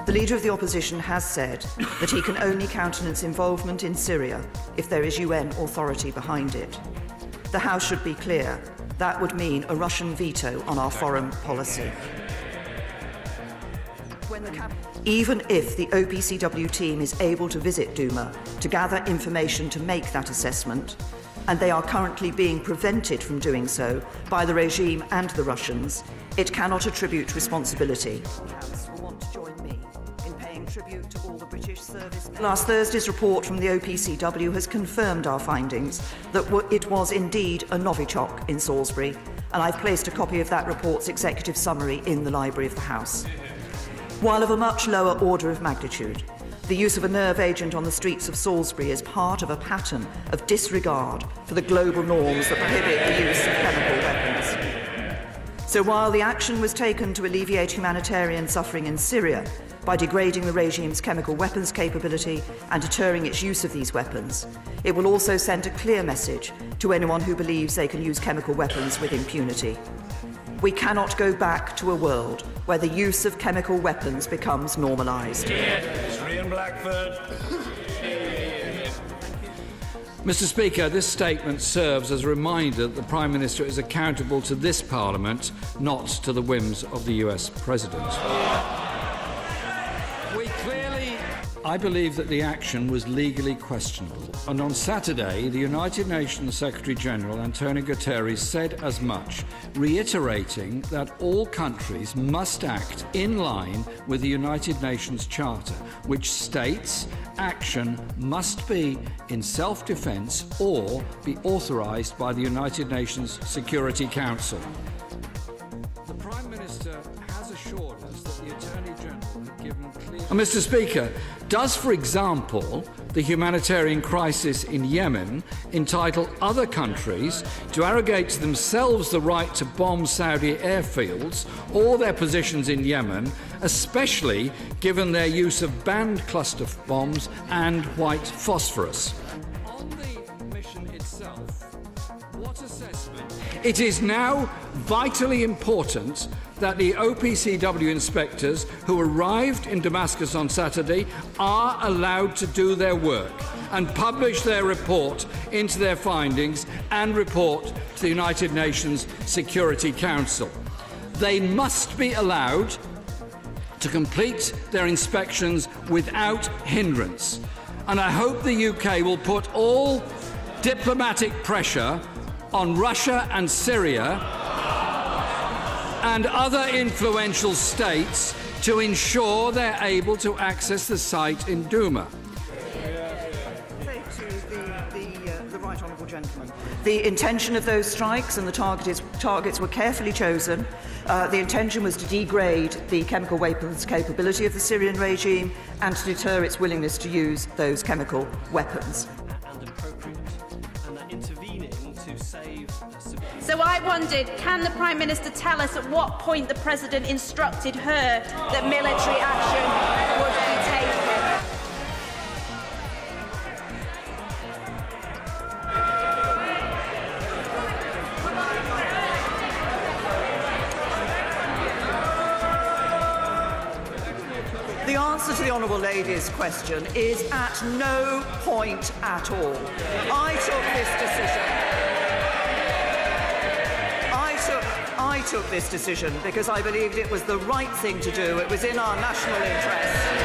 The Leader of the Opposition has said that he can only countenance involvement in Syria if there is UN authority behind it. The House should be clear. That would mean a Russian veto on our foreign policy. Even if the OPCW team is able to visit Duma to gather information to make that assessment, and they are currently being prevented from doing so by the regime and the Russians, it cannot attribute responsibility. The House will want to join me in paying tribute to all the British service. Last Thursday's report from the OPCW has confirmed our findings that it was indeed a Novichok in Salisbury, and I've placed a copy of that report's executive summary in the Library of the House. While of a much lower order of magnitude, the use of a nerve agent on the streets of Salisbury is part of a pattern of disregard for the global norms that prohibit the use of chemical weapons. So while the action was taken to alleviate humanitarian suffering in Syria by degrading the regime's chemical weapons capability and deterring its use of these weapons, it will also send a clear message to anyone who believes they can use chemical weapons with impunity. We cannot go back to a world where the use of chemical weapons becomes normalised. Mr. Speaker, this statement serves as a reminder that the Prime Minister is accountable to this Parliament, not to the whims of the US President. I believe that the action was legally questionable, and on Saturday the United Nations Secretary-General Antonio Guterres said as much, reiterating that all countries must act in line with the United Nations Charter, which states action must be in self-defence or be authorised by the United Nations Security Council. The Prime Minister has assured us that the Attorney General had given clear... Mr. Speaker, does, for example, the humanitarian crisis in Yemen entitle other countries to arrogate to themselves the right to bomb Saudi airfields or their positions in Yemen, especially given their use of banned cluster bombs and white phosphorus? On the mission itself, what assessment? It is now vitally important that the OPCW inspectors who arrived in Damascus on Saturday are allowed to do their work and publish their report into their findings and report to the United Nations Security Council. They must be allowed to complete their inspections without hindrance. And I hope the UK will put all diplomatic pressure on Russia and Syria and other influential states to ensure they're able to access the site in Duma. The Right Honourable Gentleman. The intention of those strikes and the targets were carefully chosen. The intention was to degrade the chemical weapons capability of the Syrian regime and to deter its willingness to use those chemical weapons. And appropriate, and that intervening to save civilians. So I wondered, can the Prime Minister tell us at what point the President instructed her that military action would be taken? The answer to the Honourable Lady's question is at no point at all. I took this decision because I believed it was the right thing to do. It was in our national interest.